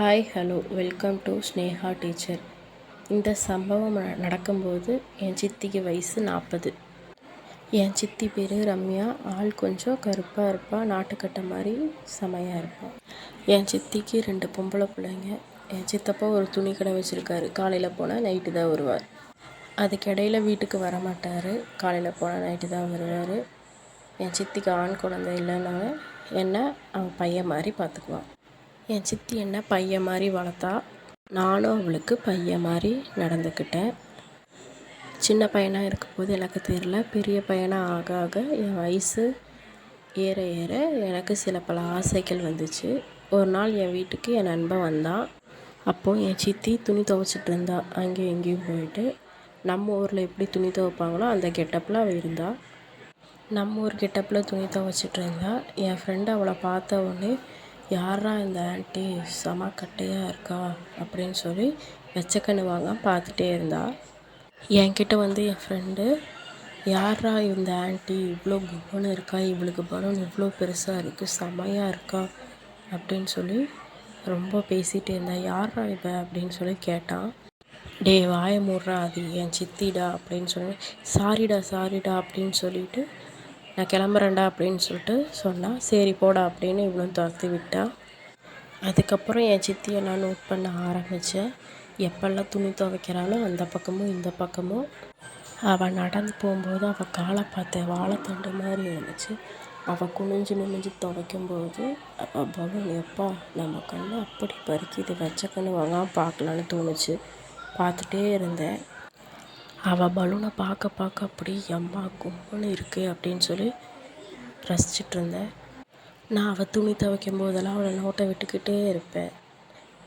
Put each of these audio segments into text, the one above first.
Hi hello welcome to Sneha teacher. இந்த சம்பவம் நடக்கும்போது என் சித்திக்கு வயசு 40. என் சித்தி பேர் ரம்யா. ஆள் கொஞ்சம் கருப்பாக இருப்பாள், நாட்டுக்கட்டை மாதிரி செமையாக இருப்பாள். என் சித்திக்கு 2 பொம்பளை பிள்ளைங்க. என் சித்தப்பா ஒரு துணி கடை வச்சுருக்காரு. காலையில் போனால் நைட்டு தான் வருவார். அதுக்கிடையில் வீட்டுக்கு வர மாட்டார். காலையில் போனால் நைட்டு தான் வருவார். என் சித்திக்கு ஆண் குழந்தை இல்லைன்னாங்க என்ன அவன் பையன் மாதிரி பார்த்துக்குவான். என் சித்தி என்ன பையன் மாதிரி வளர்த்தா, நானும் அவளுக்கு பையன் மாதிரி நடந்துக்கிட்டேன். சின்ன பையனாக இருக்கும்போது எனக்கு தெரியல. பெரிய பையனாக ஆக ஆக என் வயசு ஏற ஏற எனக்கு சில பல ஆசைகள் வந்துச்சு. ஒரு நாள் என் வீட்டுக்கு என் நண்பன் வந்தான். அப்போது என் சித்தி துணி துவைச்சிட்டு இருந்தா. அங்கேயும் இங்கேயும் போயிட்டு நம்ம ஊரில் எப்படி துணி துவைப்பாங்களோ அந்த கெட்டப்பில் அவள் இருந்தாள். நம்ம ஊர் கெட்டப்பில் துணி துவைச்சிட்டு இருந்தா. என் ஃப்ரெண்டு அவளை பார்த்த உடனே, யாரா இந்த ஆண்டி செம கட்டையாக இருக்கா அப்படின்னு சொல்லி வெச்சக்கண்ணு வாங்க பார்த்துட்டே இருந்தா. என்கிட்ட வந்து என் ஃப்ரெண்டு, யாரா இந்த ஆண்டி இவ்வளோ கும்பன்னு இருக்கா, இவளுக்கு பலூன் இவ்வளோ பெருசாக இருக்குது, செமையாக இருக்கா அப்படின்னு சொல்லி ரொம்ப பேசிகிட்டே இருந்தா. யாரா இவ அப்படின்னு சொல்லி கேட்டான். டே வாய மூடுறா, அது என் சித்திடா அப்படின்னு சொல்லி, சாரிடா அப்படின்னு சொல்லிட்டு, நான் கிளம்புறேன்டா அப்படின்னு சொல்லிட்டு சொன்னால், சரி போடா அப்படின்னு இவ்வளோ துரத்தி விட்டா. அதுக்கப்புறம் என் சித்தியை நான் நோட் பண்ண ஆரம்பித்தேன். எப்பெல்லாம் துணி துவைக்கிறாளோ அந்த பக்கமும் இந்த பக்கமும் அவள் நடந்து போகும்போது அவள் காலை பார்த்தேன், வாழைத்தண்டு மாதிரி இருந்துச்சு. அவள் குனிஞ்சு நிமிஞ்சு துவைக்கும்போது அவள் பலூன் எப்பா நம்ம கண்ணு அப்படி பறிக்குது, வெச்ச கண்ணு வாங்காமல் பார்க்கலான்னு தோணுச்சு. பார்த்துட்டே இருந்தேன். அவள் பலூனை பார்க்க அப்படி எம்மா கும்பன்னு இருக்குது அப்படின்னு சொல்லி ரசிச்சிட்டு இருந்தேன். நான் அவள் துணி துவைக்கும் போதெல்லாம் அவளை நோட்டை விட்டுக்கிட்டே இருப்பேன்.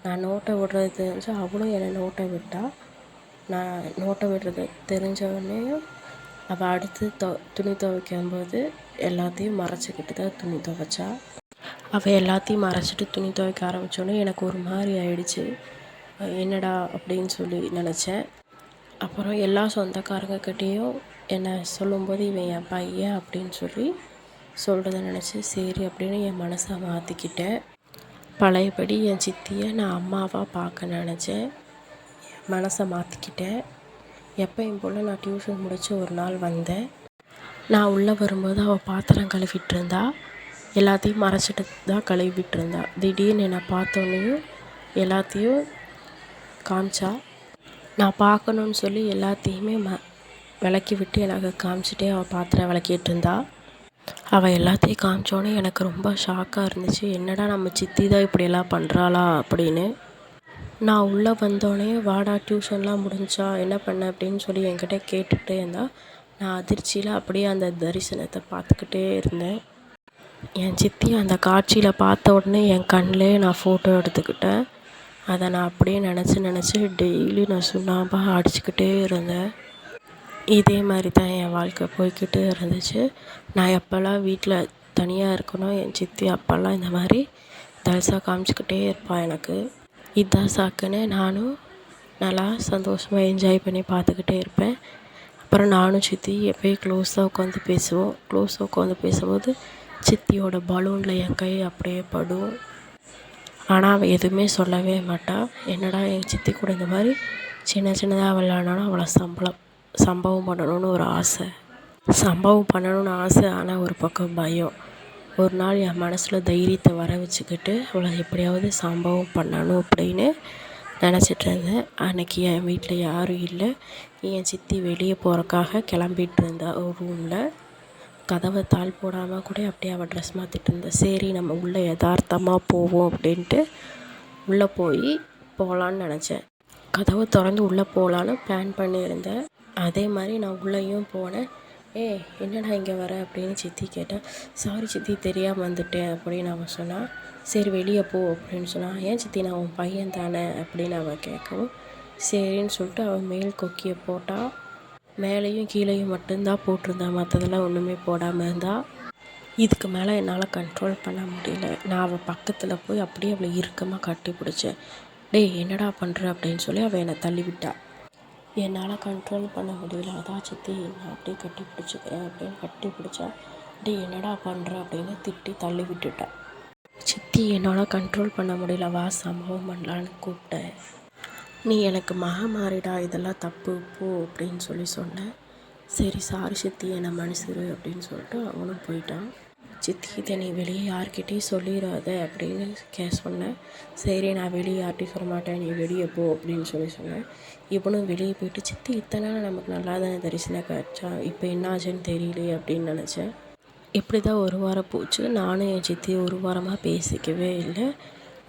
நான் நோட்டை விடுறது தெரிஞ்சு அவளும் என்னை நோட்டை விட்டாள். நான் நோட்டை விடுறது தெரிஞ்சவொடனேயும் அவள் அடுத்து துணி துவைக்கும்போது எல்லாத்தையும் மறைச்சிக்கிட்டு தான் துணி துவைச்சா. அவள் எல்லாத்தையும் மறைச்சிட்டு துணி துவைக்க ஆரம்பித்தோடனே எனக்கு ஒரு மாதிரி ஆயிடுச்சு. என்னடா அப்படின்னு சொல்லி நினச்சேன். அப்புறம் எல்லா சொந்தக்காரங்கக்கிட்டேயும் என்னை சொல்லும்போது இவன் என் பையன் அப்படின்னு சொல்லி சொல்கிறத நினச்சி சரி அப்படின்னு என் மனசை மாற்றிக்கிட்டேன். பழையபடி என் சித்தியை நான் அம்மாவாக பார்க்க நினச்சேன். மனசை மாற்றிக்கிட்டேன். எப்பயும் போல் நான் டியூஷன் முடித்து ஒரு நாள் வந்தேன். நான் உள்ளே வரும்போது அவள் பாத்திரம் கழுவிட்டு இருந்தா. எல்லாத்தையும் மறைச்சிட்டு தான் கழுவிட்டு இருந்தா. திடீர்னு என்னை பார்த்தோன்னையும் எல்லாத்தையும் காமிச்சா. நான் பார்க்கணுன்னு சொல்லி எல்லாத்தையுமே விளக்கி விட்டு எனக்கு காமிச்சிட்டே அவள் பாத்திரம் விளக்கிட்டு இருந்தா. அவள் எல்லாத்தையும் காமிச்சோன்னே எனக்கு ரொம்ப ஷாக்காக இருந்துச்சு. என்னடா நம்ம சித்தி தான் இப்படியெல்லாம் பண்ணுறாளா அப்படின்னு. நான் உள்ளே வந்தோடனே வாடா டியூஷன்லாம் முடிஞ்சா என்ன பண்ண அப்படின்னு சொல்லி என்கிட்ட கேட்டுகிட்டே இருந்தா. நான் அதிர்ச்சியில் அப்படியே அந்த தரிசனத்தை பார்த்துக்கிட்டே இருந்தேன். என் சித்தி அந்த காட்சியில் பார்த்த உடனே என் கண்ணிலே நான் ஃபோட்டோ எடுத்துக்கிட்டேன். அதை நான் அப்படியே நினச்சி டெய்லி நான் சுண்ணாம்பாக அடிச்சுக்கிட்டே இருந்தேன். இதே மாதிரி தான் என் வாழ்க்கை போய்கிட்டு இருந்துச்சு. நான் எப்போல்லாம் வீட்டில் தனியாக இருக்கணும், என் சித்தி அப்போல்லாம் இந்த மாதிரி தல்சா காமிச்சிக்கிட்டே இருப்பாள் எனக்கு. இதுதான் சாக்குன்னு நானும் நல்லா சந்தோஷமாக என்ஜாய் பண்ணி பார்த்துக்கிட்டே இருப்பேன். அப்புறம் நானும் சித்தி எப்போயும் க்ளோஸாக உட்காந்து பேசுவோம். க்ளோஸாக உட்காந்து பேசும்போது சித்தியோட பலூனில் என் கை அப்படியே படும். ஆனால் அவள் எதுவுமே சொல்லவே மாட்டாள். என்னடா என் சித்தி கூட இந்த மாதிரி சின்னதாக விளையாடனாலும் அவளை சம்பவம் பண்ணணும்னு ஒரு ஆசை. ஆனால் ஒரு பக்கம் பயம். ஒரு நாள் என் மனசில் தைரியத்தை வர வச்சுக்கிட்டு அவளை எப்படியாவது சம்பவம் பண்ணணும் அப்படின்னு நினச்சிட்டு இருந்தேன். அன்றைக்கி என் வீட்டில் யாரும் இல்லை. என் சித்தி வெளியே போகிறக்காக கிளம்பிட்டு இருந்தா. ஒரு ரூமில் கதவை தாள் போடாமல் கூட அப்படியே அவள் ட்ரெஸ் மாற்றிட்டு இருந்தா. சரி நம்ம உள்ளே யதார்த்தமாக போவோம் அப்படின்ட்டு உள்ளே போகலான்னு நினச்சேன். கதவை திறந்து உள்ளே போகலான்னு பிளான் பண்ணியிருந்தேன். அதே மாதிரி நான் உள்ளேயும் போனேன். என்னடா இங்கே வர அப்படின்னு சித்தி கேட்டேன். சாரி சித்தி தெரியாமல் வந்துட்டேன் அப்படின்னு அவன் சொன்னான். சரி வெளியே போ அப்படின்னு சொன்னான். ஏன் சித்தி நான் உன் பையன் தானே அப்படின்னு அவன் கேட்கவும் சரின்னு சொல்லிட்டு அவன் மேல் கொக்கியை போட்டால். மேலேயும் கீழேயும் மட்டும்தான் போட்டிருந்தான், மற்றதெல்லாம் ஒன்றுமே போடாமல் இருந்தால். இதுக்கு மேலே என்னால் கண்ட்ரோல் பண்ண முடியல. நான் அவள் பக்கத்தில் போய் அப்படியே அவளை இறுக்கமாக கட்டி பிடிச்சேன். டேய் என்னடா பண்ணுற அப்படின்னு சொல்லி அவள் என்னை தள்ளிவிட்டா. என்னால் கண்ட்ரோல் பண்ண முடியல. அதான் சித்தி நான் அப்படியே கட்டி பிடிச்சிக்கிறேன் அப்படின்னு கட்டி பிடிச்சா. டேய் என்னடா பண்ணுற அப்படின்னு திட்டி தள்ளி விட்டுட்டேன். சித்தி என்னால் கண்ட்ரோல் பண்ண முடியல, வா சம்பவம் பண்ணலான்னு கூப்பிட்டேன். நீ எனக்கு மாறிடா, இதெல்லாம் தப்பு போ அப்படின்னு சொன்னேன். சரி சாரி சித்தி, என்னை மன்னிச்சிரு அப்படின்னு சொல்லிட்டு அவனும் போயிட்டான். சித்தி இதை நீ வெளியே யார்கிட்டையும் சொல்லிடாத அப்படின்னு சொன்னேன். சரி நான் வெளியே யார்கிட்டையும் சொல்ல மாட்டேன், நீ வெளியே போ அப்படின்னு சொன்னேன். இவனும் வெளியே போயிட்டு, சித்தி இத்தனை நாள் நமக்கு நல்லா தானே தரிசனம் கிடச்சா, இப்போ என்ன ஆச்சுன்னு தெரியலையே அப்படின்னு நினச்சேன். இப்படி தான் ஒரு வாரம் போச்சு. நானும் என் சித்தி ஒரு வாரமாக பேசிக்கவே இல்லை.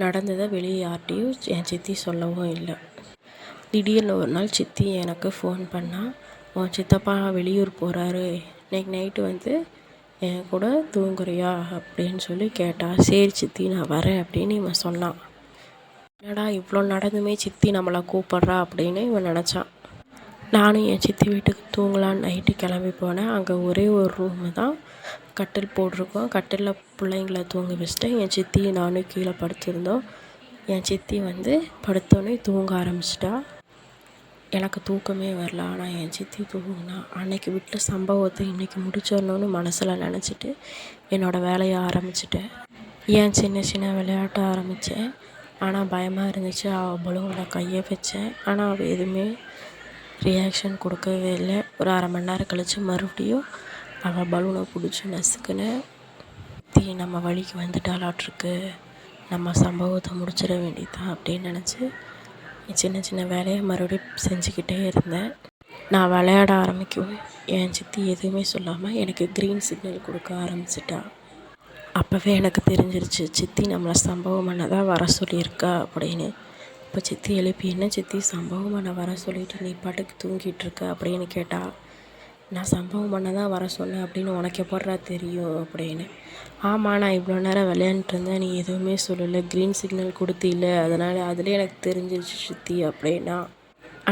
நடந்ததை வெளியே யார்கிட்டையும் என் சித்தி சொல்லவும் இல்லை. திடீர்னு ஒரு நாள் சித்தி எனக்கு ஃபோன் பண்ணால், உன் சித்தப்பா வெளியூர் போகிறாரு, இன்னைக்கு நைட்டு வந்து என் கூட தூங்குறியா அப்படின்னு சொல்லி கேட்டா. சரி சித்தி நான் வரேன் அப்படின்னு இவன் சொன்னான். என்னடா இவ்வளோ நடந்துமே சித்தி நம்மளை கூப்பிட்றா அப்படின்னு இவன் நினச்சான். நானும் என் சித்தி வீட்டுக்கு தூங்கலான்னு நைட்டு கிளம்பி போனேன். அங்கே ஒரே ஒரு ரூமு தான் கட்டில் போட்டிருக்கோம். கட்டிலில் பிள்ளைங்களை தூங்க வச்சுட்டேன். என் சித்தி நானும் கீழே படுத்திருந்தோம். என் சித்தி வந்து படுத்தோடனே தூங்க ஆரம்பிச்சிட்டா. எனக்கு தூக்கமே வரல. ஆனால் என் சித்தி தூங்குனா. அன்னைக்கு விட்ட சம்பவத்தை இன்றைக்கி முடிச்சிடணுன்னு மனசில் நினச்சிட்டு என்னோடய வேலையை ஆரம்பிச்சிட்டேன். ஏன் சின்ன சின்ன விளையாட்ட ஆரம்பித்தேன். ஆனால் பயமாக இருந்துச்சு. அவள் பலூனில் கையை வச்சேன். ஆனால் அவள் எதுவுமே ரியாக்ஷன் கொடுக்கவே இல்லை. ஒரு அரை மணி நேரம் கழித்து மறுபடியும் அவள் பலூனை பிடிச்சி நசுக்குனேன். நம்ம வழிக்கு வந்துட்டாலாட்ருக்கு, நம்ம சம்பவத்தை முடிச்சிட வேண்டியதான் அப்படின்னு நினச்சி சின்ன சின்ன வேலையை மறுபடியும் செஞ்சுக்கிட்டே இருந்தேன். நான் விளையாட ஆரம்பிக்கவும் என் சித்தி எதுவுமே சொல்லாமல் எனக்கு க்ரீன் சிக்னல் கொடுக்க ஆரம்பிச்சிட்டா. அப்போவே எனக்கு தெரிஞ்சிருச்சு, சித்தி நம்மளை சம்பவம் பண்ண தான் வர சொல்லியிருக்கா அப்படின்னு. இப்போ சித்தி எழுப்பி, என்ன சித்தி சம்பவம் பண்ண வர சொல்லிவிட்டு நீ பாட்டுக்கு தூங்கிட்டு இருக்க அப்படின்னு கேட்டா. நான் சம்பவம் பண்ண தான் வர சொன்னேன் அப்படின்னு உனக்கு எப்பட்றா தெரியும் அப்படின்னு. ஆமாம், நான் இவ்வளோ நேரம் விளையாண்டுட்டு இருந்தேன், நீ எதுவுமே சொல்லலை, க்ரீன் சிக்னல் கொடுத்தில்ல, அதனால் அதிலே எனக்கு தெரிஞ்சிருச்சு சித்தி அப்படின்னா.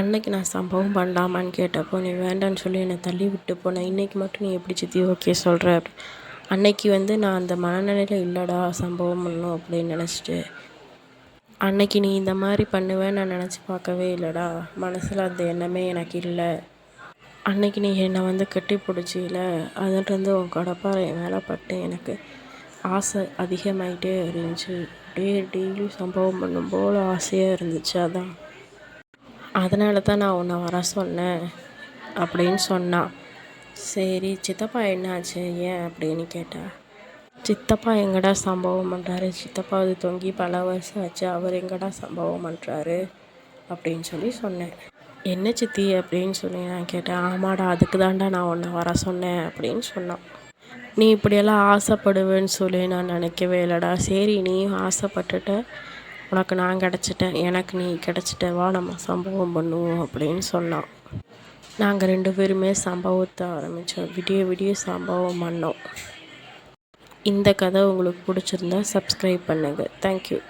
அன்னைக்கு நான் சம்பவம் பண்ணலாமான்னு கேட்டப்போ நீ வேண்டான்னு சொல்லி என்னை தள்ளி விட்டு போனேன். இன்றைக்கி மட்டும் நீ எப்படி சித்தி ஓகே சொல்கிற? அன்னைக்கு வந்து நான் அந்த மனநிலையில் இல்லைடா சம்பவம் பண்ணணும் அப்படின்னு நினச்சிட்டு. அன்னைக்கு நீ இந்த மாதிரி பண்ணுவேன்னு நான் நினச்சி பார்க்கவே இல்லைடா. மனசில் அந்த எண்ணமே எனக்கு இல்லை. அன்னைக்கு நீ என்னை வந்து கட்டி பிடிச்சில, அதுலேருந்து உன் கடப்பாறை என் மேலே பட்டு எனக்கு ஆசை அதிகமாகிட்டே இருந்துச்சு. அப்படியே டெய்லி சம்பவம் பண்ணும் போல் ஆசையாக இருந்துச்சு. அதனால தான் நான் உன்னை வர சொன்னேன் அப்படின்னு சொன்னான். சரி சித்தப்பா என்னாச்சு ஏன் அப்படின்னு கேட்டா. சித்தப்பா எங்கடா சம்பவம் பண்ணுறாரு, சித்தப்பா அது தொங்கி பல வருஷம் ஆச்சு, அவர் எங்கடா சம்பவம் பண்ணுறாரு அப்படின்னு சொல்லி சொன்னேன். என்ன சித்தி அப்படின்னு சொல்லி நான் கேட்டேன். ஆமாடா அதுக்கு தான்டா நான் உன்னை வர சொன்னேன் அப்படின்னு சொன்னான். நீ இப்படியெல்லாம் ஆசைப்படுவேன்னு சொல்லி நான் நினைக்கவே இல்லைடா. சரி நீயும் ஆசைப்பட்டுட்ட, உனக்கு நான் கிடச்சிட்டேன், எனக்கு நீ கிடச்சிட்ட, வா நம்ம சம்பவம் பண்ணுவோம் அப்படின்னு சொன்னான். நாங்கள் 2 பேருமே சம்பவத்தை ஆரம்பித்தோம். விடிய விடிய சம்பவம் பண்ணோம். இந்த கதை உங்களுக்கு பிடிச்சிருந்தா சப்ஸ்கிரைப் பண்ணுங்கள். தேங்க்யூ.